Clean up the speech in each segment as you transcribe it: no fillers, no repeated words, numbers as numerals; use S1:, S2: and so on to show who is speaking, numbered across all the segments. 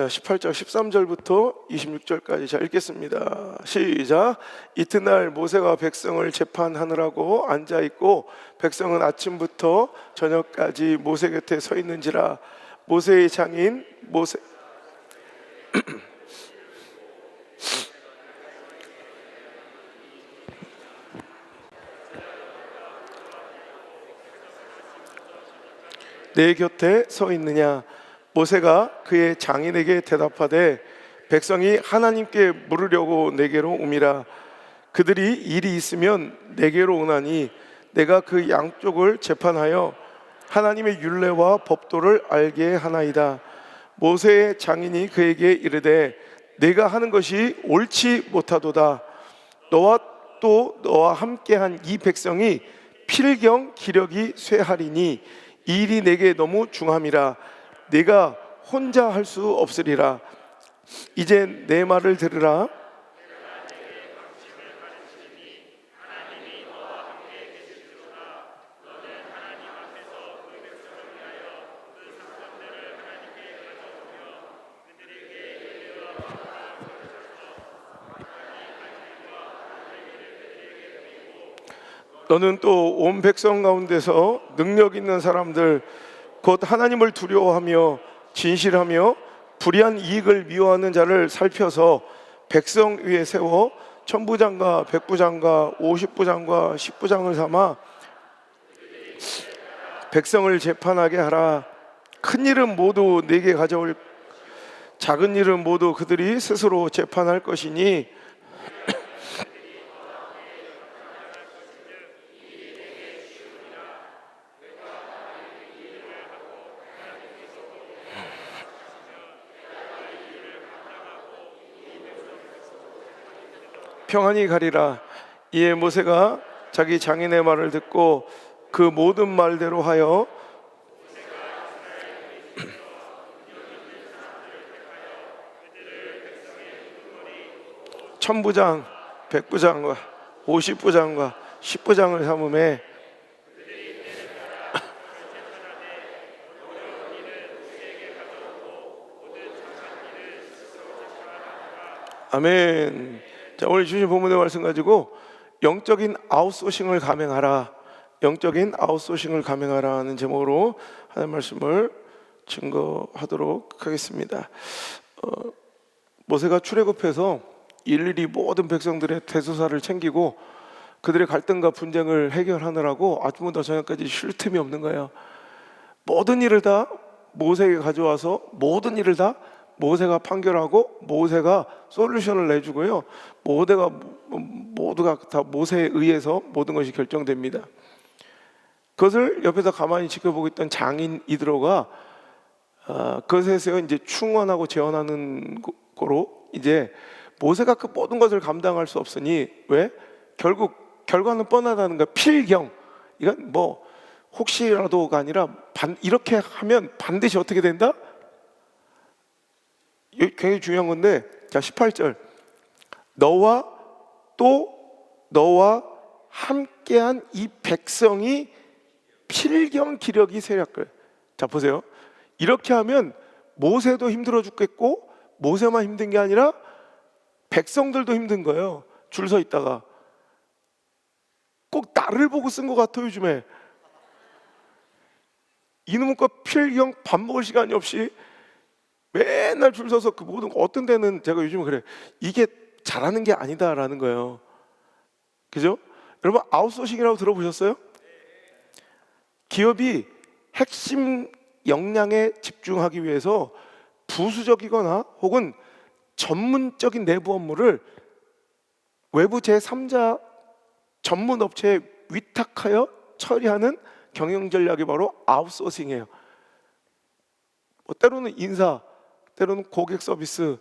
S1: 18장 13절부터 26절까지 자 읽겠습니다. 시작. 이튿날 모세가 백성을 재판하느라고 앉아있고 백성은 아침부터 저녁까지 모세 곁에 서 있는지라. 모세의 장인 모세 내 곁에 서 있느냐. 모세가 그의 장인에게 대답하되 백성이 하나님께 물으려고 내게로 오미라. 그들이 일이 있으면 내게로 오나니 내가 그 양쪽을 재판하여 하나님의 율례와 법도를 알게 하나이다. 모세의 장인이 그에게 이르되 내가 하는 것이 옳지 못하도다. 너와 또 너와 함께한 이 백성이 필경 기력이 쇠하리니 이 일이 내게 너무 중함이라. 네가 혼자 할 수 없으리라. 이제 내 말을 들으라. 너는 또 온 백성 가운데서 능력 있는 사람들 곧 하나님을 두려워하며 진실하며 불의한 이익을 미워하는 자를 살펴서 백성 위에 세워 천부장과 백부장과 50부장과 10부장을 삼아 백성을 재판하게 하라. 큰 일은 모두 내게 가져올 작은 일은 모두 그들이 스스로 재판할 것이니 평안히 가리라. 이에 모세가 자기 장인의 말을 듣고 그 모든 말대로 하여 천부장, 백부장과 50부장과 10부장을 삼음에 아멘. 자, 오늘 주신 본문의 말씀 가지고 영적인 아웃소싱을 감행하라, 영적인 아웃소싱을 감행하라는 제목으로 하나님 말씀을 증거하도록 하겠습니다. 모세가 출애굽해서 일일이 모든 백성들의 대소사를 챙기고 그들의 갈등과 분쟁을 해결하느라고 아침부터 저녁까지 쉴 틈이 없는 거예요. 모든 일을 다 모세에게 가져와서 모든 일을 다 모세가 판결하고 모세가 솔루션을 내주고요. 모두가 다 모세에 의해서 모든 것이 결정됩니다. 그것을 옆에서 가만히 지켜보고 있던 장인 이드로가 그것에서 이제 충원하고 재원하는 거로 이제 모세가 그 모든 것을 감당할 수 없으니 왜? 결국 결과는 뻔하다는 거야. 필경. 이건 뭐 혹시라도가 아니라 이렇게 하면 반드시 어떻게 된다? 굉장히 중요한 건데, 자 18절 너와 함께한 이 백성이 필경 기력이 세력을. 자 보세요. 이렇게 하면 모세도 힘들어 죽겠고 모세만 힘든 게 아니라 백성들도 힘든 거예요. 줄 서 있다가 꼭 나를 보고 쓴 것 같아요. 요즘에 이놈의 거 필경 밥 먹을 시간이 없이 맨날 줄 서서 그 모든 어떤 데는 제가 요즘 그래, 이게 잘하는 게 아니다라는 거예요. 그죠? 여러분 아웃소싱이라고 들어보셨어요? 기업이 핵심 역량에 집중하기 위해서 부수적이거나 혹은 전문적인 내부 업무를 외부 제3자 전문 업체에 위탁하여 처리하는 경영 전략이 바로 아웃소싱이에요. 뭐 때로는 인사, 때로는 고객 서비스,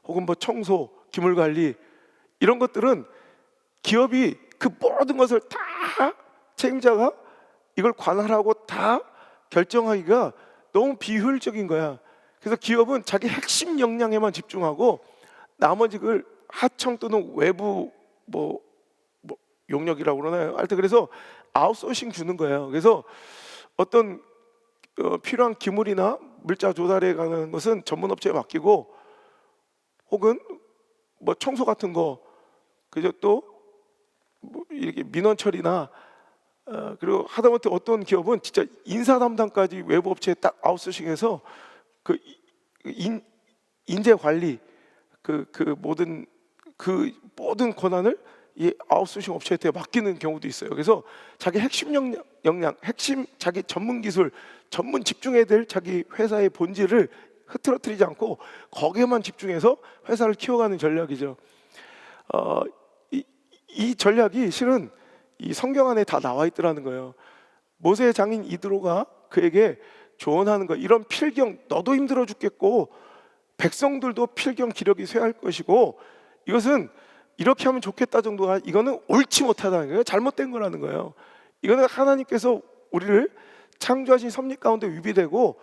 S1: 혹은 뭐 청소, 기물 관리, 이런 것들은 기업이 그 모든 것을 다 책임자가 이걸 관할하고 다 결정하기가 너무 비효율적인 거야. 그래서 기업은 자기 핵심 역량에만 집중하고 나머지 그 하청 또는 외부 뭐 용역이라고 그러나요? 하여튼 그래서 아웃소싱 주는 거예요. 그래서 어떤 필요한 기물이나 물자 조달해 가는 것은 전문 업체에 맡기고, 혹은 뭐 청소 같은 거 그저 또뭐 이렇게 민원 처리나 그리고 하다못해 어떤 기업은 진짜 인사 담당까지 외부 업체에 딱 아웃소싱해서 그 인재 관리 모든 권한을 이 아웃소싱 업체한테 맡기는 경우도 있어요. 그래서 자기 핵심 역량, 핵심 자기 전문 기술, 전문 집중해야 될 자기 회사의 본질을 흐트러뜨리지 않고 거기에만 집중해서 회사를 키워가는 전략이죠. 이 전략이 실은 이 성경 안에 다 나와 있더라는 거예요. 모세의 장인 이드로가 그에게 조언하는 거, 이런 필경, 너도 힘들어 죽겠고 백성들도 필경 기력이 쇠할 것이고, 이것은 이렇게 하면 좋겠다 정도가, 이거는 옳지 못하다는 거예요. 잘못된 거라는 거예요. 이거는 하나님께서 우리를 창조하신 섭리 가운데 위비되고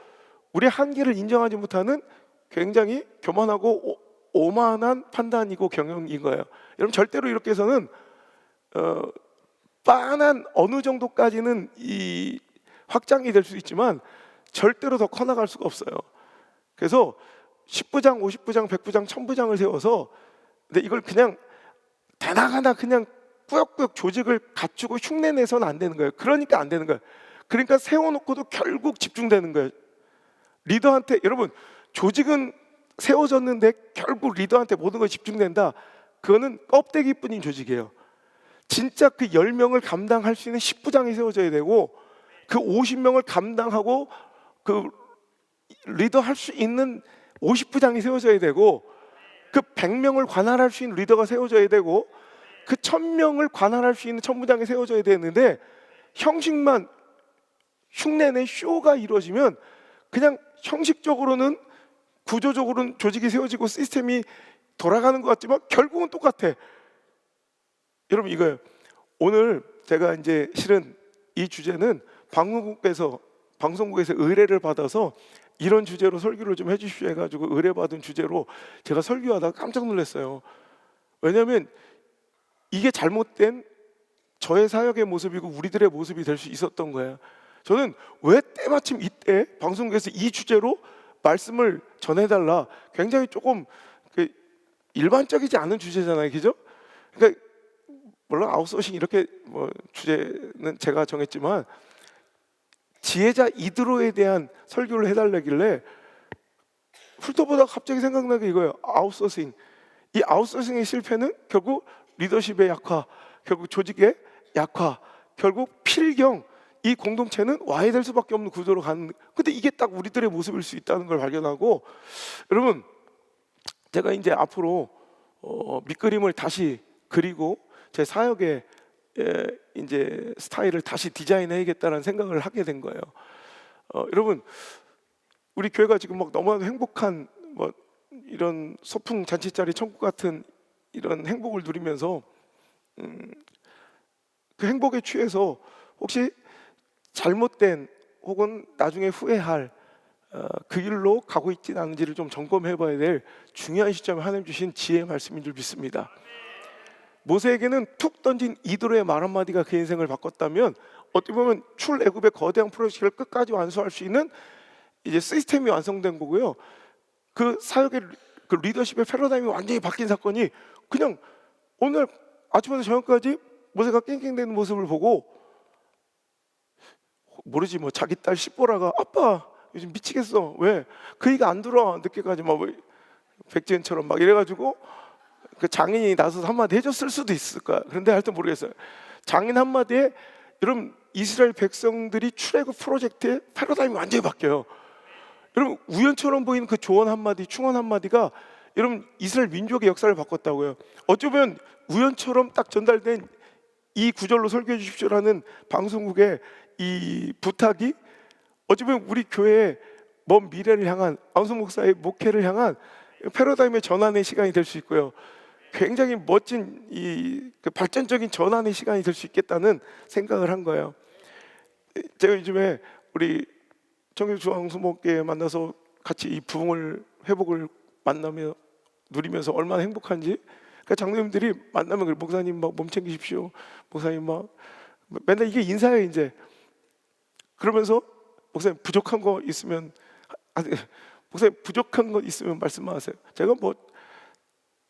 S1: 우리의 한계를 인정하지 못하는 굉장히 교만하고 오만한 판단이고 경영인 거예요. 여러분, 절대로 이렇게 해서는 빤한 어느 정도까지는 이 확장이 될 수 있지만 절대로 더 커나갈 수가 없어요. 그래서 10부장, 50부장, 100부장, 1000부장을 세워서, 근데 이걸 그냥 대나가나 그냥 꾸역꾸역 조직을 갖추고 흉내내서는 안 되는 거예요. 그러니까 안 되는 거예요. 그러니까 세워놓고도 결국 집중되는 거예요. 리더한테, 여러분, 조직은 세워졌는데 결국 리더한테 모든 것이 집중된다. 그거는 껍데기뿐인 조직이에요. 진짜 그 10명을 감당할 수 있는 10부장이 세워져야 되고, 그 50명을 감당하고 그 리더 할 수 있는 50부장이 세워져야 되고, 그 100명을 관할할 수 있는 리더가 세워져야 되고, 그 1000명을 관할할 수 있는 1000부장이 세워져야 되는데, 형식만 흉내낸 쇼가 이루어지면 그냥 형식적으로는, 구조적으로는 조직이 세워지고 시스템이 돌아가는 것 같지만 결국은 똑같아. 여러분, 이거예요. 오늘 제가 이제 실은 이 주제는 방송국에서 의뢰를 받아서 이런 주제로 설교를 좀 해주시오 해가지고 의뢰받은 주제로 제가 설교하다가 깜짝 놀랐어요. 왜냐하면 이게 잘못된 저의 사역의 모습이고 우리들의 모습이 될 수 있었던 거예요. 저는 왜 때마침 이때 방송국에서 이 주제로 말씀을 전해달라, 굉장히 조금 일반적이지 않은 주제잖아요, 그죠? 그러니까 물론 아웃소싱 이렇게 뭐 주제는 제가 정했지만, 지혜자 이드로에 대한 설교를 해달라길래 훑어보다가 갑자기 생각나게 이거예요. 아웃소싱. 이 아웃소싱의 실패는 결국 리더십의 약화, 결국 조직의 약화, 결국 필경, 이 공동체는 와야 될 수밖에 없는 구조로 가는. 근데 이게 딱 우리들의 모습일 수 있다는 걸 발견하고, 여러분, 제가 이제 앞으로 밑그림을 다시 그리고 제 사역의 이제 스타일을 다시 디자인해야겠다는 생각을 하게 된 거예요. 여러분, 우리 교회가 지금 막 너무나도 행복한 뭐 이런 소풍 잔치자리 천국 같은 이런 행복을 누리면서 그 행복에 취해서 혹시 잘못된 혹은 나중에 후회할 그 길로 가고 있지 않은지를 좀 점검해봐야 될 중요한 시점에 하나님 주신 지혜의 말씀인 줄 믿습니다. 모세에게는 툭 던진 이드로의 말 한마디가 그 인생을 바꿨다면, 어떻게 보면 출애굽의 거대한 프로젝트를 끝까지 완수할 수 있는 이제 시스템이 완성된 거고요. 그 사역의 그 리더십의 패러다임이 완전히 바뀐 사건이 그냥 오늘 아침부터 저녁까지 모세가 깽깽대는 모습을 보고, 모르지 뭐 자기 딸 십보라가 아빠 요즘 미치겠어, 왜 그 얘기가 안 들어 늦게까지 막 백지연처럼 막 이래가지고 그 장인이 나서서 한마디 해줬을 수도 있을 거야. 그런데 하여튼 모르겠어요. 장인 한마디에 여러분 이스라엘 백성들이 출애굽 프로젝트의 패러다임이 완전히 바뀌어요. 여러분, 우연처럼 보이는 그 조언 한마디, 충언 한마디가 여러분 이스라엘 민족의 역사를 바꿨다고요. 어쩌면 우연처럼 딱 전달된 이 구절로 설교해 주십시오라는 방송국의 이 부탁이 어쩌면 우리 교회의 먼 미래를 향한, 안수 목사의 목회를 향한 패러다임의 전환의 시간이 될 수 있고요. 굉장히 멋진 그 발전적인 전환의 시간이 될 수 있겠다는 생각을 한 거예요. 제가 요즘에 우리 청교중앙수목회 만나서 같이 이 부흥을 회복을 만나며 누리면서 얼마나 행복한지, 그러니까 장로님들이 만나면 목사님 막 몸 챙기십시오, 목사님 막 맨날 이게 인사예요 이제. 그러면서 목사님 부족한 거 있으면 아니, 목사님 부족한 거 있으면 말씀하세요. 제가 뭐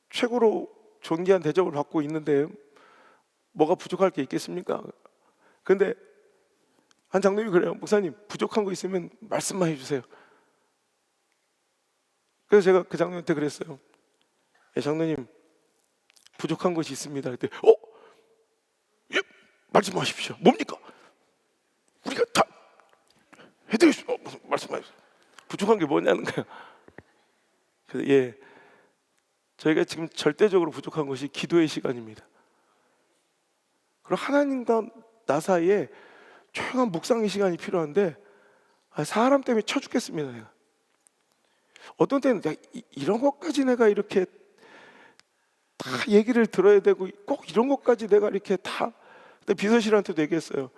S1: 최고로 존귀한 대접을 받고 있는데 뭐가 부족할 게 있겠습니까? 근데 한 장로님이 그래요. 목사님 부족한 거 있으면 말씀만 해주세요. 그래서 제가 그 장로님한테 그랬어요. 예, 장로님 부족한 것이 있습니다. 그때 예, 말씀하십시오. 뭡니까? 우리가 다 해드리십시오. 말씀하십시오. 부족한 게 뭐냐는 거야. 그래서 예, 저희가 지금 절대적으로 부족한 것이 기도의 시간입니다. 그리고 하나님과 나 사이에 조용한 묵상의 시간이 필요한데 사람 때문에 쳐 죽겠습니다. 내가. 어떤 때는 내가 이런 것까지 내가 이렇게 다 얘기를 들어야 되고 꼭 이런 것까지 내가 이렇게 다. 근데 비서실한테도 얘기했어요.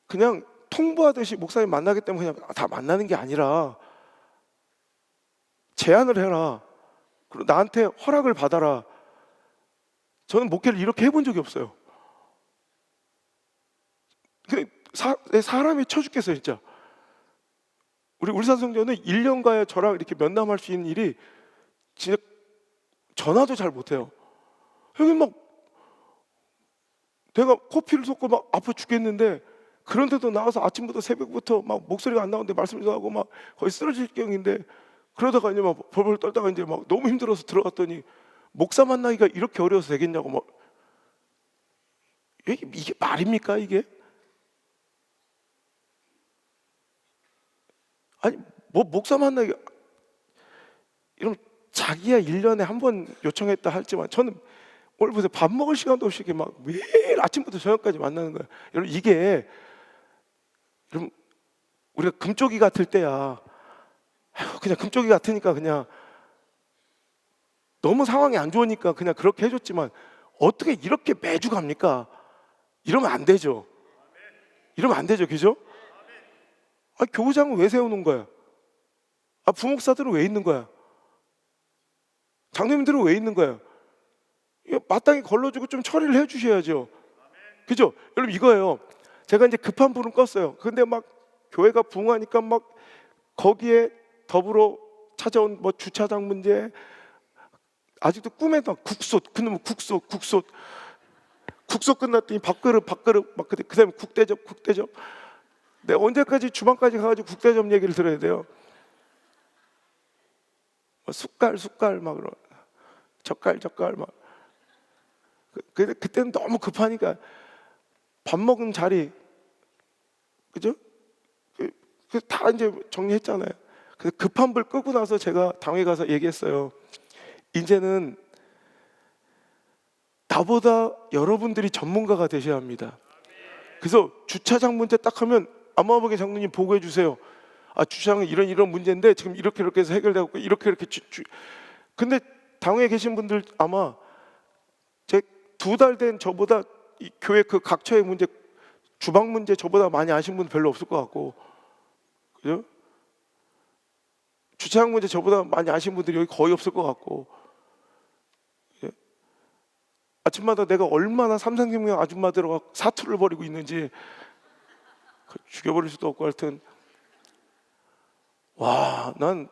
S1: 그냥 통보하듯이 목사님 만나기 때문에 그냥 다 만나는 게 아니라 제안을 해라. 그리고 나한테 허락을 받아라. 저는 목회를 이렇게 해본 적이 없어요. 사람이 쳐 죽겠어요 진짜. 우리 울산성전은 1년 가야 저랑 이렇게 면담할 수 있는 일이 진짜 전화도 잘 못해요. 여기 막 내가 커피를 쏟고 막 아파 죽겠는데 그런데도 나와서 아침부터 새벽부터 막 목소리가 안 나오는데 말씀도 하고 막 거의 쓰러질 경인데 그러다가 이제 막 벌벌 떨다가 이제 막 너무 힘들어서 들어갔더니 목사 만나기가 이렇게 어려워서 되겠냐고 막 이게 말입니까 이게? 아니 뭐 목사 만나기 이러면 자기야 1년에 한 번 요청했다 할지만 저는 오늘 보세요. 밥 먹을 시간도 없이 이렇게 막 매일 아침부터 저녁까지 만나는 거예요. 여러분 이게 여러분 우리가 금쪽이 같을 때야 그냥 금쪽이 같으니까 그냥 너무 상황이 안 좋으니까 그냥 그렇게 해줬지만 어떻게 이렇게 매주 갑니까? 이러면 안 되죠. 이러면 안 되죠. 그죠? 교구장은 왜 세우는 거야? 부목사들은 왜 있는 거야? 장로님들은 왜 있는 거야? 마땅히 걸러주고 좀 처리를 해주셔야죠. 그죠? 여러분 이거예요. 제가 이제 급한 불은 껐어요. 근데 막 교회가 붕하니까 막 거기에 더불어 찾아온 뭐 주차장 문제, 아직도 꿈에 막 국솥, 그놈의 국솥 끝났더니 밥그릇 막 그다음에 국대접. 내가 언제까지 주방까지 가가지고 국대접 얘기를 들어야 돼요? 숟갈 막 그런 젓갈 막. 그때는 너무 급하니까 밥 먹은 자리, 그죠? 다 이제 정리했잖아요. 그래서 급한 불 끄고 나서 제가 당회 가서 얘기했어요. 이제는 나보다 여러분들이 전문가가 되셔야 합니다. 그래서 주차장 문제 딱 하면 아마복의 장로님 보고해 주세요. 주차장은 이런 문제인데 지금 이렇게 해서 해결되고 이렇게 근데 당회에 계신 분들 아마 제 2달 된 저보다 이 교회 그 각처의 문제, 주방 문제 저보다 많이 아신 분 별로 없을 것 같고, 그죠? 주차장 문제 저보다 많이 아신 분들이 여기 거의 없을 것 같고, 예? 아침마다 내가 얼마나 삼성생명 아줌마들과 사투를 벌이고 있는지 죽여버릴 수도 없고 하여튼 난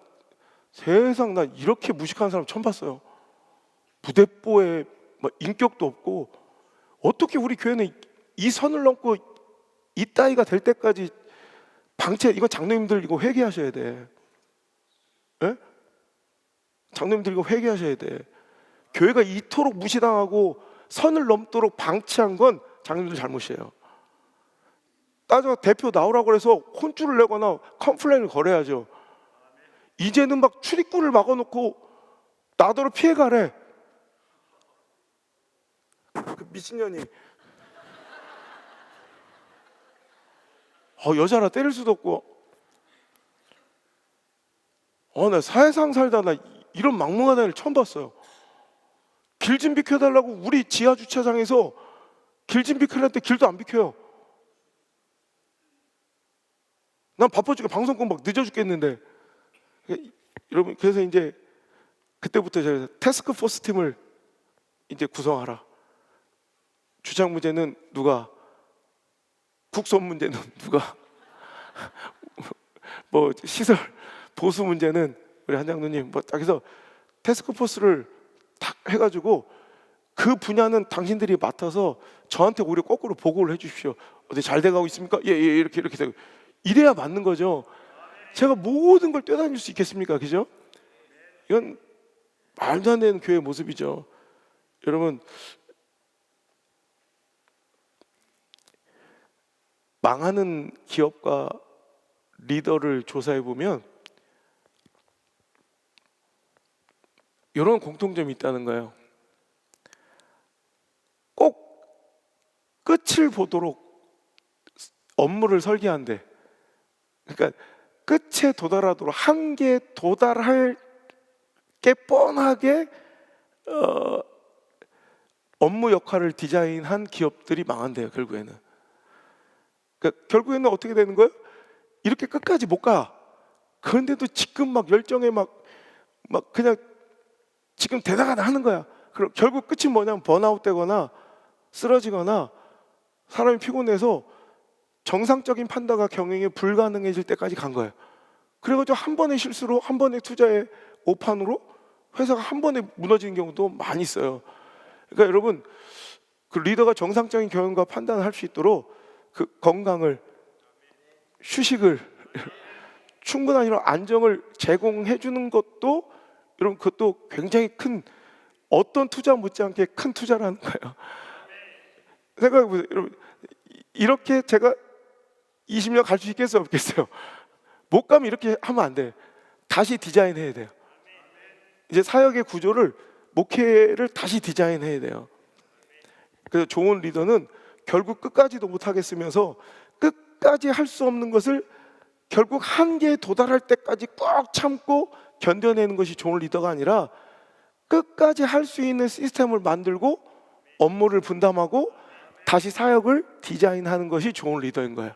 S1: 세상 난 이렇게 무식한 사람 처음 봤어요. 부대뽀에 인격도 없고 어떻게 우리 교회는 이 선을 넘고 이 따위가 될 때까지 방치. 이거 장로님들 이거 회개하셔야 돼. 예? 장로님들 이거 회개하셔야 돼. 교회가 이토록 무시당하고 선을 넘도록 방치한 건 장로님들 잘못이에요. 따져 대표 나오라고 해서 혼쭐을 내거나 컴플레인을 걸어야죠. 이제는 막 출입구를 막아놓고 나더러 피해가래. 그 미친년이 여자라 때릴 수도 없고 나 사회상 살다 나 이런 막무가내 를 처음 봤어요. 길 좀 비켜달라고 우리 지하 주차장에서 길 좀 비켜라는데 길도 안 비켜요. 난 바빠 죽게 방송국 막 늦어 죽겠는데. 여러분 그래서 이제 그때부터 제가 태스크포스 팀을 이제 구성하라. 주차장 문제는 누가, 국소 문제는 누가, 뭐 시설 보수 문제는 우리 한장로님 뭐 딱 해서 태스크포스를 탁 해가지고 그 분야는 당신들이 맡아서 저한테 오히려 거꾸로 보고를 해주십시오. 어디 잘 돼가고 있습니까? 예, 예, 이렇게 되고 이래야 맞는 거죠. 제가 모든 걸 떼다닐 수 있겠습니까? 그죠? 이건 말도 안 되는 교회의 모습이죠. 여러분, 망하는 기업과 리더를 조사해 보면 이런 공통점이 있다는 거예요. 꼭 끝을 보도록 업무를 설계한대. 그러니까 끝에 도달하도록 한계에 도달할 게 뻔하게 업무 역할을 디자인한 기업들이 망한대요. 결국에는. 그러니까 결국에는 어떻게 되는 거예요? 이렇게 끝까지 못 가. 그런데도 지금 막 열정에 막 그냥 지금 대다가 하는 거야. 그럼 결국 끝이 뭐냐면 번아웃 되거나 쓰러지거나 사람이 피곤해서 정상적인 판단과 경영이 불가능해질 때까지 간 거예요. 그래가지고 한 번의 실수로, 한 번의 투자의 오판으로 회사가 한 번에 무너지는 경우도 많이 있어요. 그러니까 여러분, 그 리더가 정상적인 경영과 판단을 할 수 있도록 그 건강을, 휴식을, 충분한 이런 안정을 제공해 주는 것도 여러분, 그것도 굉장히 큰, 어떤 투자 못지않게 큰 투자라는 거예요. 생각해 보세요. 여러분, 이렇게 제가 20년 갈 수 있겠어요, 없겠어요? 못 가면 이렇게 하면 안 돼. 다시 디자인해야 돼요. 이제 사역의 구조를, 목회를 다시 디자인해야 돼요. 그래서 좋은 리더는 결국 끝까지도 못 하겠으면서 끝까지 할 수 없는 것을 결국 한계에 도달할 때까지 꼭 참고 견뎌내는 것이 좋은 리더가 아니라 끝까지 할 수 있는 시스템을 만들고 업무를 분담하고 다시 사역을 디자인하는 것이 좋은 리더인 거예요.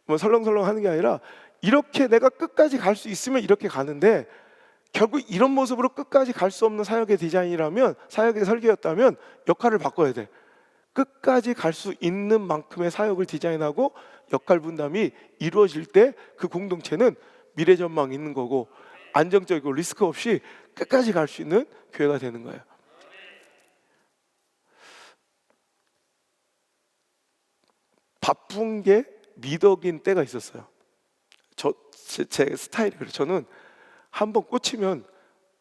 S1: 뭐 설렁설렁 하는 게 아니라 이렇게 내가 끝까지 갈 수 있으면 이렇게 가는데 결국 이런 모습으로 끝까지 갈 수 없는 사역의 디자인이라면, 사역의 설계였다면 역할을 바꿔야 돼. 끝까지 갈 수 있는 만큼의 사역을 디자인하고 역할 분담이 이루어질 때 그 공동체는 미래 전망이 있는 거고 안정적이고 리스크 없이 끝까지 갈 수 있는 교회가 되는 거예요. 바쁜 게 미덕인 때가 있었어요. 제 스타일이 그래요. 저는 한번 꽂히면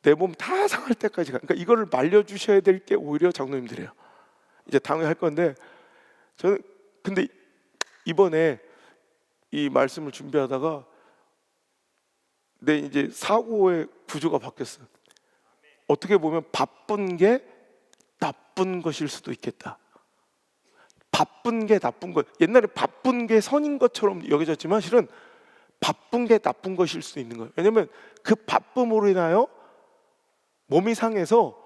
S1: 내 몸 다 상할 때까지 가. 그러니까 이거를 말려주셔야 될 게 오히려 장로님들이에요. 이제 당연히 할 건데 저는 근데 이번에 이 말씀을 준비하다가 내 이제 사고의 구조가 바뀌었어요. 어떻게 보면 바쁜 게 나쁜 것일 수도 있겠다. 바쁜 게 나쁜 것. 옛날에 바쁜 게 선인 것처럼 여겨졌지만 실은 바쁜 게 나쁜 것일 수도 있는 거예요. 왜냐하면 그 바쁨으로 인하여 몸이 상해서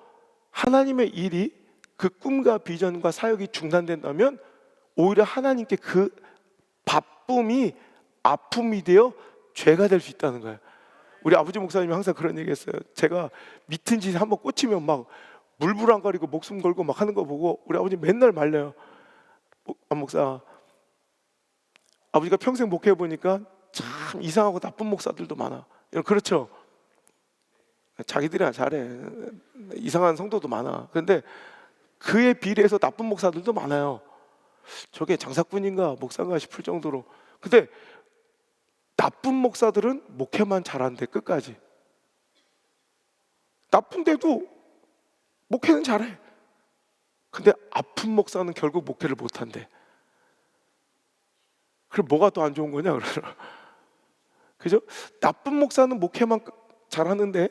S1: 하나님의 일이 그 꿈과 비전과 사역이 중단된다면 오히려 하나님께 그 바쁨이 아픔이 되어 죄가 될 수 있다는 거예요. 우리 아버지 목사님이 항상 그런 얘기 했어요. 제가 미튼 짓에 한번 꽂히면 막 물불안거리고 목숨 걸고 막 하는 거 보고 우리 아버지 맨날 말려요. 안 목사, 아버지가 평생 목회해 보니까 참 이상하고 나쁜 목사들도 많아. 그렇죠? 자기들이야 잘해. 이상한 성도도 많아. 그런데 그에 비례해서 나쁜 목사들도 많아요. 저게 장사꾼인가 목사인가 싶을 정도로. 근데 나쁜 목사들은 목회만 잘한대. 끝까지. 나쁜데도 목회는 잘해. 근데 아픈 목사는 결국 목회를 못한대. 그럼 뭐가 더 안 좋은 거냐? 그러더라. 그죠? 나쁜 목사는 목회만 잘하는데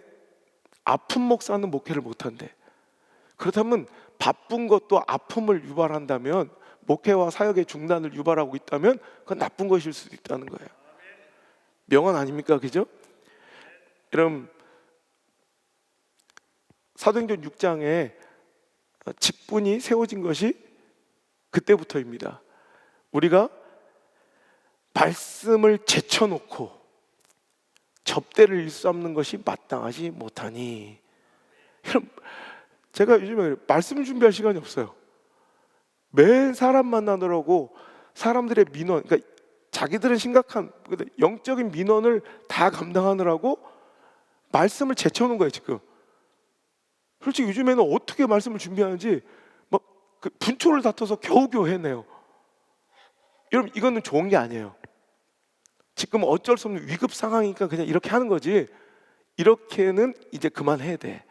S1: 아픈 목사는 목회를 못한대. 그렇다면 바쁜 것도 아픔을 유발한다면, 목회와 사역의 중단을 유발하고 있다면 그건 나쁜 것일 수도 있다는 거예요. 명언 아닙니까? 그죠? 여러분, 사도행전 6장에 직분이 세워진 것이 그때부터입니다. 우리가 말씀을 제쳐놓고 접대를 일삼는 것이 마땅하지 못하니. 제가 요즘에 말씀 준비할 시간이 없어요. 매일 사람 만나느라고 사람들의 민원, 그러니까 자기들은 심각한 영적인 민원을 다 감당하느라고 말씀을 제쳐오는 거예요 지금. 솔직히 요즘에는 어떻게 말씀을 준비하는지 막 그 분초를 다퉈서 겨우겨우 해내요. 여러분 이거는 좋은 게 아니에요. 지금 어쩔 수 없는 위급 상황이니까 그냥 이렇게 하는 거지, 이렇게는 이제 그만해야 돼.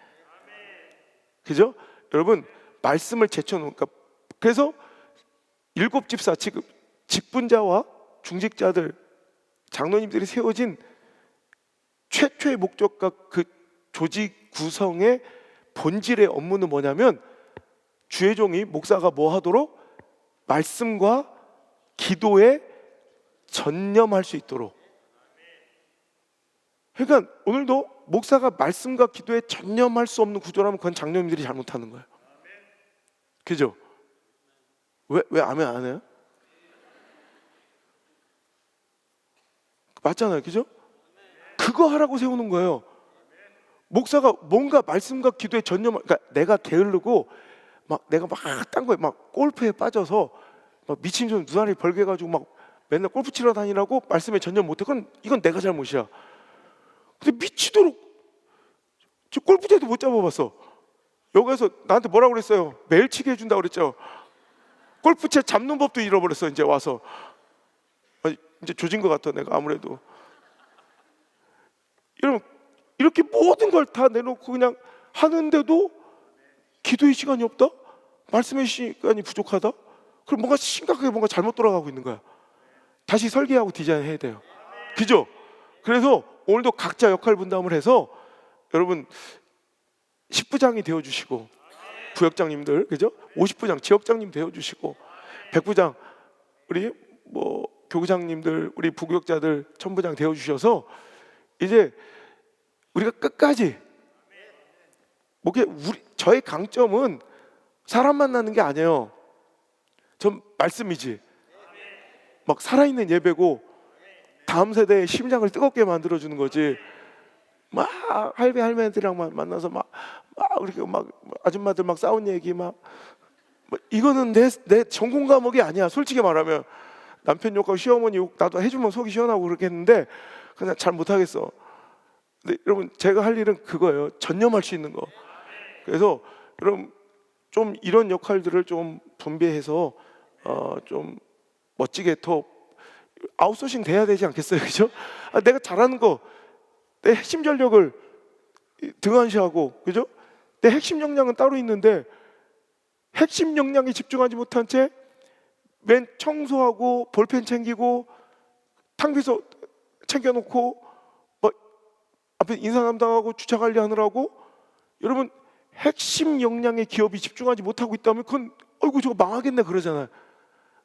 S1: 그죠? 여러분 말씀을 제쳐놓으니까. 그래서 일곱 집사 지금 직분자와 중직자들 장로님들이 세워진 최초의 목적과 그 조직 구성의 본질의 업무는 뭐냐면 주의 종이 목사가 뭐 하도록? 말씀과 기도에 전념할 수 있도록. 그러니까 오늘도 목사가 말씀과 기도에 전념할 수 없는 구조라면 그건 장로님들이 잘못하는 거예요. 그죠? 왜 아멘 안 해요? 맞잖아요, 그죠? 그거 하라고 세우는 거예요. 목사가 뭔가 말씀과 기도에 전념, 그러니까 내가 게으르고 막 내가 막 딴 거에 막 골프에 빠져서 막 미친 좀 눈알이 벌게가지고 막 맨날 골프 치러 다니라고 말씀에 전념 못해. 그건 이건 내가 잘못이야. 근데 미치도록 저 골프채도 못 잡아봤어. 여기서 나한테 뭐라고 그랬어요? 매일 치게 해준다고 그랬죠. 골프채 잡는 법도 잃어버렸어. 이제 와서 이제 조진 것 같아 내가 아무래도. 여러분 이렇게 모든 걸 다 내놓고 그냥 하는데도 기도의 시간이 없다? 말씀의 시간이 부족하다? 그럼 뭔가 심각하게 뭔가 잘못 돌아가고 있는 거야. 다시 설계하고 디자인해야 돼요. 그죠? 그래서 오늘도 각자 역할 분담을 해서 여러분 10부장이 되어주시고, 부역장님들 그죠? 50부장 지역장님 되어주시고, 100부장 우리 뭐 교구장님들, 우리 부교역자들 1000부장 되어주셔서 이제 우리가 끝까지 저의 강점은 사람 만나는 게 아니에요. 전 말씀이지. 막 살아있는 예배고 다음 세대의 심장을 뜨겁게 만들어주는 거지. 막 할배 할매들이랑 만나서 막 이렇게 막 아줌마들 막 싸운 얘기 막 이거는 내 전공 과목이 아니야. 솔직히 말하면 남편 욕하고 시어머니 욕 나도 해주면 속이 시원하고 그렇게 했는데 그냥 잘 못하겠어. 근데 여러분 제가 할 일은 그거예요. 전념할 수 있는 거. 그래서 여러분 좀 이런 역할들을 좀 분배해서 좀 멋지게 더 아웃소싱 돼야 되지 않겠어요, 그죠? 내가 잘하는 거, 내 핵심 전력을 등한시하고, 그죠? 내 핵심 역량은 따로 있는데 핵심 역량에 집중하지 못한 채 맨 청소하고 볼펜 챙기고 탕비서 챙겨놓고 뭐 앞에 인사 담당하고 주차 관리하느라고 여러분 핵심 역량의 기업이 집중하지 못하고 있다면 그건 어이구 저거 망하겠네 그러잖아요.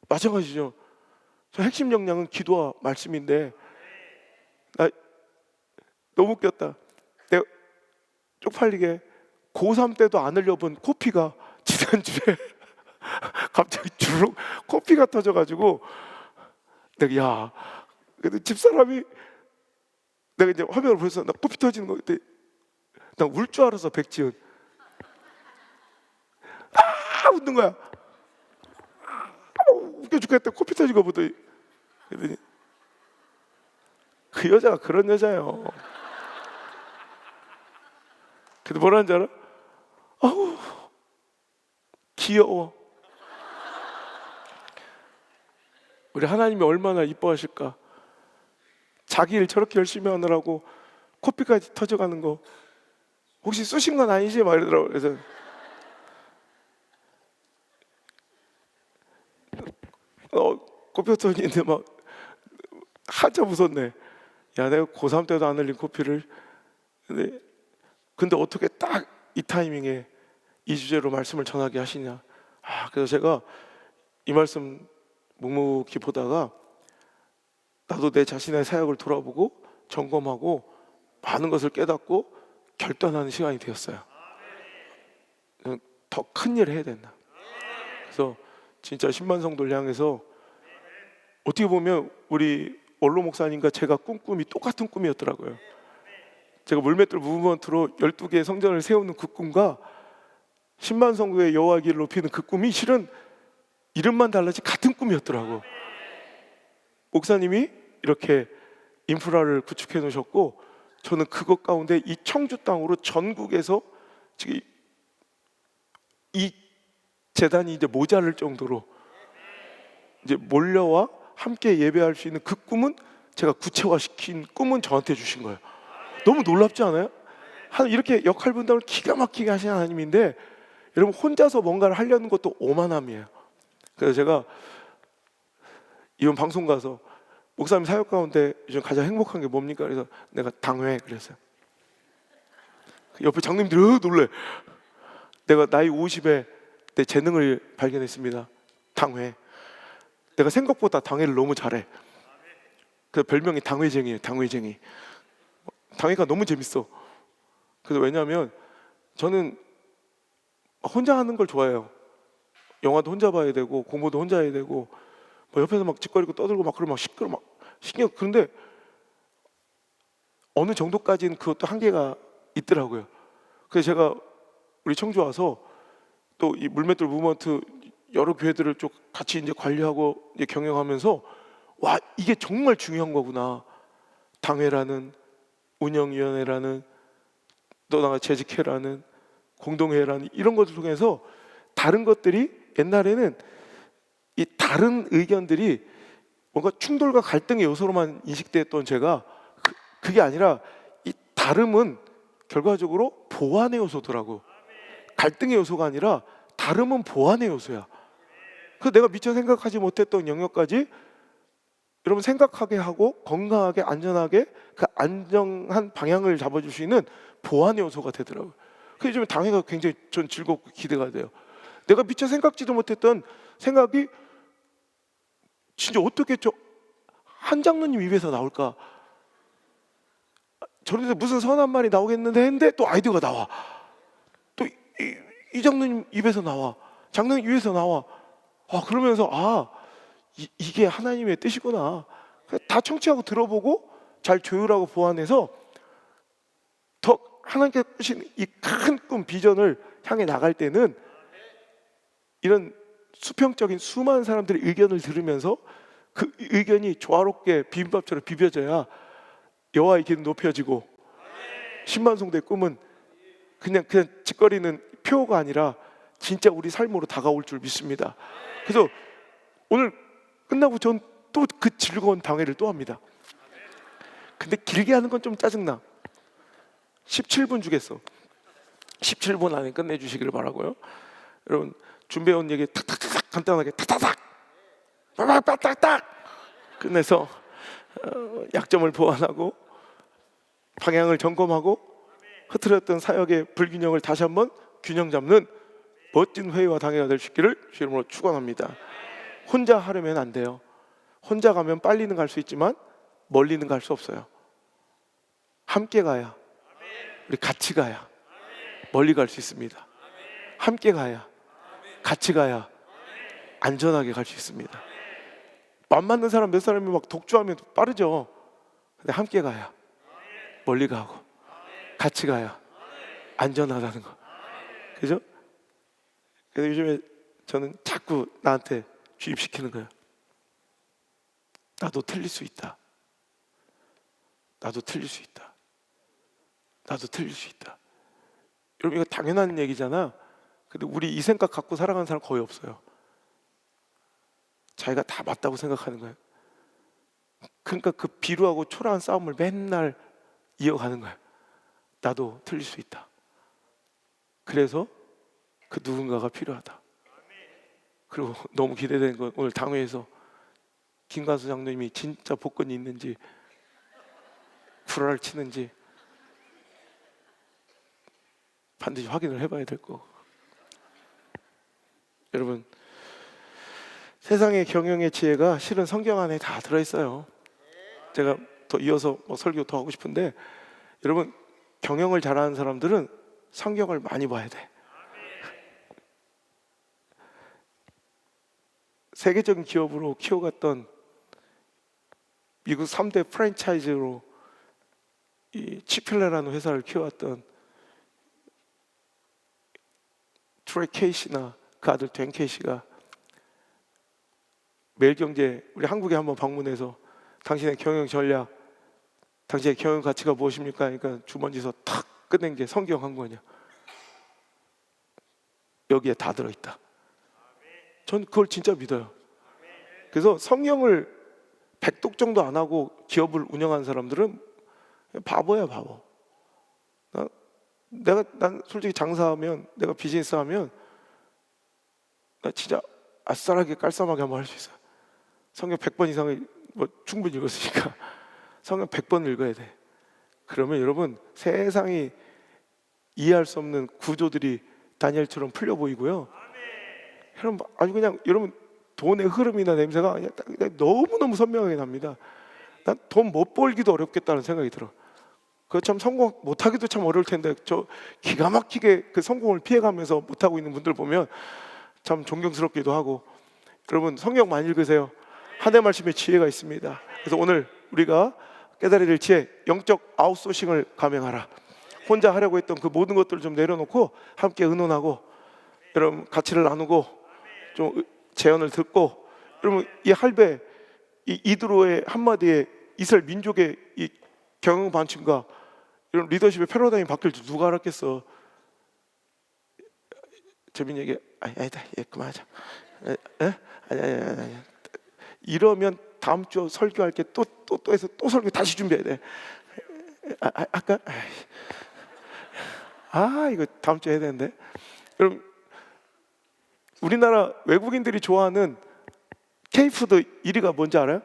S1: 마찬가지죠. 저 핵심 역량은 기도와 말씀인데 나 너무 웃겼다. 내가 쪽팔리게 고3 때도 안 흘려본 코피가 지난주에 갑자기 주룩 코피가 터져가지고 내가 야 근데 집사람이 내가 이제 화면을 보면서 나 코피 터지는 거 그때 나 울 줄 알았어. 백지은 웃는 거야. 웃겨 죽겠다. 코피 터진 거 보더니 그랬더니 그 여자가 그런 여자예요. 근데 뭐라는 줄 알아? 아우 귀여워. 우리 하나님이 얼마나 이뻐하실까. 자기 일 저렇게 열심히 하느라고 코피까지 터져가는 거 혹시 쑤신 건 아니지? 막 이러더라고. 그래서 코피 터지는데 막 한참 웃었네. 야 내가 고3 때도 안 흘린 코피를 근데 어떻게 딱 이 타이밍에 이 주제로 말씀을 전하게 하시냐. 그래서 제가 이 말씀 묵묵히 보다가 나도 내 자신의 사역을 돌아보고 점검하고 많은 것을 깨닫고 결단하는 시간이 되었어요. 더 큰 일을 해야 된다. 그래서 진짜 10만 성도를 향해서 어떻게 보면 우리 원로 목사님과 제가 꾼 꿈이 똑같은 꿈이었더라고요. 제가 물맷돌 무브먼트로 12개의 성전을 세우는 그 꿈과 10만 성도의 여호와 길을 높이는 그 꿈이 실은 이름만 달라지 같은 꿈이었더라고. 목사님이 이렇게 인프라를 구축해 놓으셨고, 저는 그것 가운데 이 청주 땅으로 전국에서 지금 이 재단이 이제 모자랄 정도로 이제 몰려와 함께 예배할 수 있는 그 꿈은, 제가 구체화시킨 꿈은 저한테 주신 거예요. 너무 놀랍지 않아요? 이렇게 역할 분담을 기가 막히게 하신 하나님인데, 여러분 혼자서 뭔가를 하려는 것도 오만함이에요. 그래서 제가 이번 방송 가서 목사님 사역 가운데 요즘 가장 행복한 게 뭡니까? 그래서 내가 당회 그랬어요. 옆에 장님들이 놀래. 내가 나이 50에 내 재능을 발견했습니다. 당회. 내가 생각보다 당회를 너무 잘해. 그래서 별명이 당회쟁이에요. 당회쟁이. 당회가 너무 재밌어. 그래서 왜냐하면 저는 혼자 하는 걸 좋아해요. 영화도 혼자 봐야 되고 공부도 혼자 해야 되고, 뭐 옆에서 막 짓거리고 떠들고 막 그러면 막 시끄러 막 신경. 그런데 어느 정도까지는 그것도 한계가 있더라고요. 그래서 제가 우리 청주 와서 또 이 물맷돌 무브먼트 여러 교회들을 쭉 같이 이제 관리하고 이제 경영하면서, 와, 이게 정말 중요한 거구나. 당회라는, 운영위원회라는, 또 나가 재직회라는, 공동회라는 이런 것들 통해서 다른 것들이, 옛날에는 이 다른 의견들이 뭔가 충돌과 갈등의 요소로만 인식됐던 제가, 그게 아니라 이 다름은 결과적으로 보완의 요소더라고. 갈등의 요소가 아니라 다름은 보완의 요소야. 그래서 내가 미처 생각하지 못했던 영역까지 여러분 생각하게 하고 건강하게 안전하게 그 안정한 방향을 잡아줄 수 있는 보완의 요소가 되더라고요. 그래서 요즘 당회가 굉장히 전 즐겁고 기대가 돼요. 내가 미처 생각지도 못했던 생각이 진짜 어떻게 저 한 장로님 입에서 나올까? 저런데 무슨 선한 말이 나오겠는데 했는데 또 아이디어가 나와. 또 이 장로님 입에서 나와. 장로님 입에서 나와. 그러면서 이게 하나님의 뜻이구나. 다 청취하고 들어보고 잘 조율하고 보완해서 더 하나님께서 주신 이 큰 꿈 비전을 향해 나갈 때는, 이런 수평적인 수많은 사람들의 의견을 들으면서 그 의견이 조화롭게 비빔밥처럼 비벼져야 여호와의 기는 높여지고, 신만송대의 꿈은 그냥 짓거리는 표가 아니라 진짜 우리 삶으로 다가올 줄 믿습니다. 그래서 오늘 끝나고 전 또 그 즐거운 당회를 또 합니다. 근데 길게 하는 건 좀 짜증나. 17분 주겠어. 17분 안에 끝내주시기를 바라고요. 여러분 준비해온 얘기 탁탁탁 간단하게 탁탁탁 빠딱딱 끝내서 약점을 보완하고 방향을 점검하고 흐트렸던 사역의 불균형을 다시 한번 균형 잡는 멋진 회의와 당회가 될 수 있기를 주의 이름으로 축원합니다. 혼자 하려면 안 돼요. 혼자 가면 빨리는 갈 수 있지만 멀리는 갈 수 없어요. 함께 가야, 우리 같이 가야 멀리 갈 수 있습니다. 함께 가야, 같이 가야 안전하게 갈 수 있습니다. 맘 맞는 사람 몇 사람이 막 독주하면 빠르죠. 근데 함께 가야 멀리 가고 같이 가야 안전하다는 거. 그죠? 그래서 요즘에 저는 자꾸 나한테 주입시키는 거예요. 나도 틀릴 수 있다. 나도 틀릴 수 있다. 나도 틀릴 수 있다. 여러분 이거 당연한 얘기잖아. 근데 우리 이 생각 갖고 살아가는 사람 거의 없어요. 자기가 다 맞다고 생각하는 거예요. 그러니까 그 비루하고 초라한 싸움을 맨날 이어가는 거예요. 나도 틀릴 수 있다. 그래서 그 누군가가 필요하다. 그리고 너무 기대되는 건 오늘 당회에서 김가수 장로님이 진짜 복권이 있는지 구라를 치는지 반드시 확인을 해봐야 될 거고. 여러분 세상의 경영의 지혜가 실은 성경 안에 다 들어있어요. 제가 더 이어서 설교 더 하고 싶은데, 여러분 경영을 잘하는 사람들은 성경을 많이 봐야 돼. 세계적인 기업으로 키워갔던 미국 3대 프랜차이즈로 이 치필레라는 회사를 키워왔던 트레이 케이시나 그 아들 댄 케이시가 매일경제 우리 한국에 한번 방문해서 당신의 경영 전략, 당신의 경영 가치가 무엇입니까? 그러니까 주머니에서 탁 꺼낸 게 성경 한 권이야. 여기에 다 들어있다. 전 그걸 진짜 믿어요. 그래서 성경을 100독 정도 안 하고 기업을 운영하는 사람들은 바보야, 바보. 난 솔직히 장사하면, 내가 비즈니스 하면 나 진짜 아싸라게 깔쌈하게 한번 할 수 있어요. 성경 100번 이상을 뭐 충분히 읽었으니까 성경 100번 읽어야 돼. 그러면 여러분 세상이 이해할 수 없는 구조들이 다니엘처럼 풀려 보이고요. 여러분 아주 그냥 여러분 돈의 흐름이나 냄새가 그냥 너무너무 선명하게 납니다. 난 돈 못 벌기도 어렵겠다는 생각이 들어. 그거 참 성공 못하기도 참 어려울 텐데 저 기가 막히게 그 성공을 피해가면서 못하고 있는 분들 보면 참 존경스럽기도 하고. 여러분 성경 많이 읽으세요. 한 해 말씀에 지혜가 있습니다. 그래서 오늘 우리가 깨달아야 될 지혜, 영적 아웃소싱을 감행하라. 혼자 하려고 했던 그 모든 것들을 좀 내려놓고 함께 의논하고 여러분 가치를 나누고 좀 제언을 듣고, 여러분 이 할배 이 이드로의 한마디에 이스라엘 민족의 이 경영 반침과 이런 리더십의 패러다임이 바뀔 줄 누가 알았겠어. 재민 얘기 아니다, 그만하자. 아니. 이러면 다음 주 설교할 게 또 해서 또 설교 다시 준비해야 돼. 아까 이거 다음 주에 해야 되는데. 그럼 우리나라 외국인들이 좋아하는 K푸드 1위가 뭔지 알아요?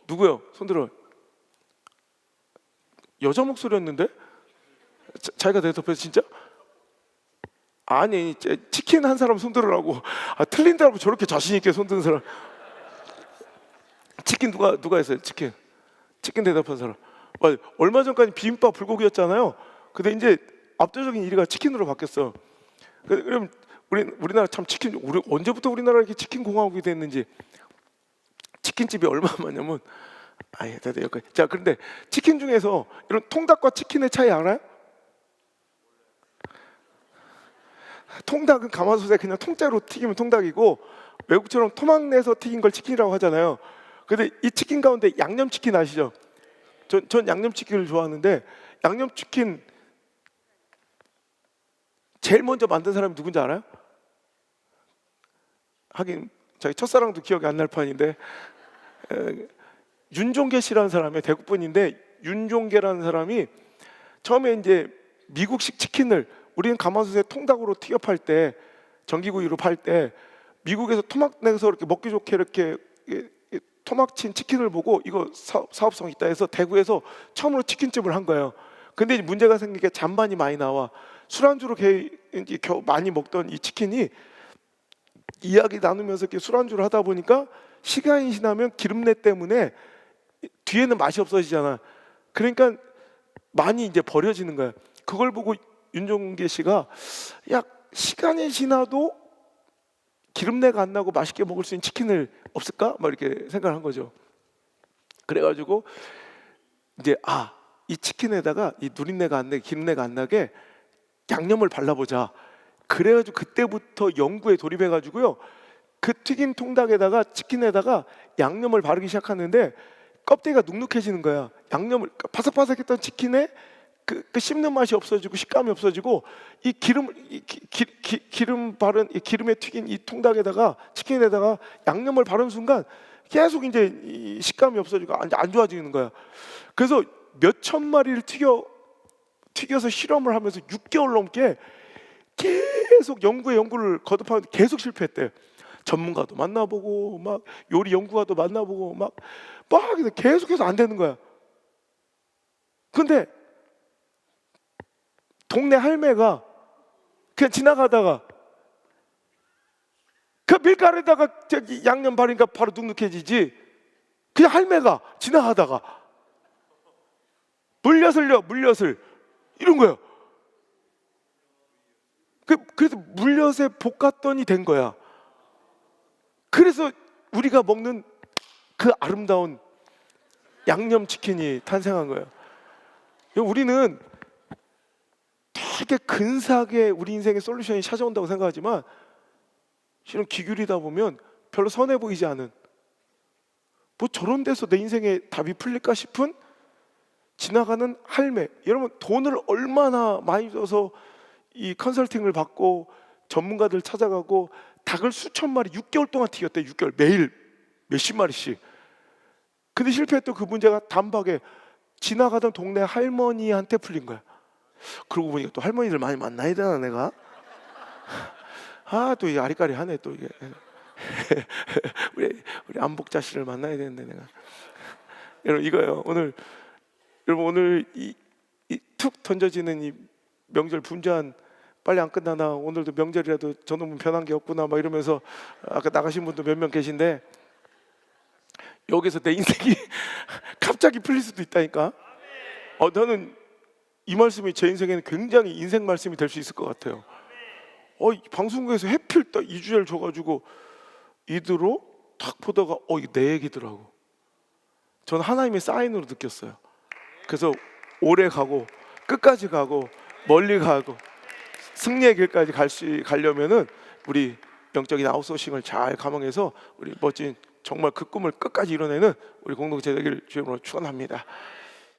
S1: 누구요? 손들어. 여자 목소리였는데? 자기가 대답해서 진짜? 아니 치킨 한 사람 손들으라고. 틀린다고 저렇게 자신 있게 손드는 사람. 치킨 누가 했어요? 치킨 대답한 사람. 얼마 전까지 비빔밥 불고기였잖아요. 근데 이제 압도적인 1위가 치킨으로 바뀌었어. 그럼 우리나라 참 치킨, 우리 언제부터 우리나라 이렇게 치킨 공화국이 됐는지. 치킨집이 얼마나 많냐면 여기까지. 자, 그런데 치킨 중에서 이런 통닭과 치킨의 차이 알아요? 통닭은 가마솥에 그냥 통째로 튀기면 통닭이고, 외국처럼 토막 내서 튀긴 걸 치킨이라고 하잖아요. 근데 이 치킨 가운데 양념치킨 아시죠? 전 양념치킨을 좋아하는데, 양념치킨 제일 먼저 만든 사람이 누군지 알아요? 하긴 자기 첫사랑도 기억이 안 날 판인데, 윤종계 씨라는 사람이 대구분인데, 윤종계라는 사람이 처음에 이제 미국식 치킨을, 우리는 가마솥에 통닭으로 튀겨 팔 때, 전기구이로 팔 때 미국에서 토막 내서 이렇게 먹기 좋게 이렇게 토막 친 치킨을 보고 이거 사업성 있다 해서 대구에서 처음으로 치킨집을 한 거예요. 근데 이제 문제가 생긴 게 잔반이 많이 나와. 술안주로 겨우 많이 먹던 이 치킨이 이야기 나누면서 이렇게 술안주를 하다 보니까 시간이 지나면 기름내 때문에 뒤에는 맛이 없어지잖아. 그러니까 많이 이제 버려지는 거야. 그걸 보고 윤종계 씨가 시간이 지나도 기름내가 안 나고 맛있게 먹을 수 있는 치킨을 없을까? 막 이렇게 생각을 한 거죠. 그래가지고 이제 이 치킨에다가 이 누린내가 안 나게, 기름내가 안 나게 양념을 발라보자. 그래가지고 그때부터 연구에 돌입해가지고요, 그 튀긴 통닭에다가 치킨에다가 양념을 바르기 시작하는데 껍데기가 ヌ눅해지는 거야. 양념을 바삭바삭했던 치킨에 그 씹는 맛이 없어지고 식감이 없어지고, 이 기름 바른 이 기름에 튀긴 이 통닭에다가 치킨에다가 양념을 바른 순간 계속 이제 이 식감이 없어지고 안 좋아지는 거야. 그래서 몇 천 마리를 튀겨서 실험을 하면서 6개월 넘게 계속 연구를 거듭하는데 계속 실패했대. 전문가도 만나보고 막 요리 연구가도 만나보고 막 계속해서 안 되는 거야. 근데 동네 할매가 그냥 지나가다가 그 밀가루에다가 양념 바르니까 바로 눅눅해지지. 그냥 할매가 지나가다가 물엿을 이런 거야. 그래서 물엿에 볶았더니 된 거야. 그래서 우리가 먹는 그 아름다운 양념치킨이 탄생한 거예요. 우리는 되게 근사하게 우리 인생의 솔루션이 찾아온다고 생각하지만, 실은 기울이다 보면 별로 선해 보이지 않은 뭐 저런 데서 내 인생에 답이 풀릴까 싶은 지나가는 할매. 여러분, 돈을 얼마나 많이 써서 이 컨설팅을 받고 전문가들 찾아가고 닭을 수천 마리 6개월 동안 튀겼대. 6개월 매일 몇십 마리씩. 근데 실패했던 그 문제가 단박에 지나가던 동네 할머니한테 풀린 거야. 그러고 보니까 또 할머니들 많이 만나야 되나 내가? 아, 또 이 아리까리하네 또 이게. 우리 안복자 씨를 만나야 되는데 내가. 여러분 이거요. 여러분 오늘 이 툭 던져지는 이 명절 분주한, 빨리 안 끝나나, 오늘도 명절이라도 저놈은 변한 게 없구나 막 이러면서 아까 나가신 분도 몇 명 계신데, 여기서 내 인생이 갑자기 풀릴 수도 있다니까. 저는 이 말씀이 제 인생에는 굉장히 인생 말씀이 될 수 있을 것 같아요. 방송국에서 해필 딱 2주제를 줘가지고 이대로 탁 보다가 이게 내 얘기더라고. 저는 하나님의 사인으로 느꼈어요. 그래서 오래 가고 끝까지 가고 멀리 가고 승리의 길까지 가려면은 우리 영적인 아웃소싱을 잘 감행해서 우리 멋진 정말 그 꿈을 끝까지 이뤄내는 우리 공동체 되기를 주님으로 축원합니다.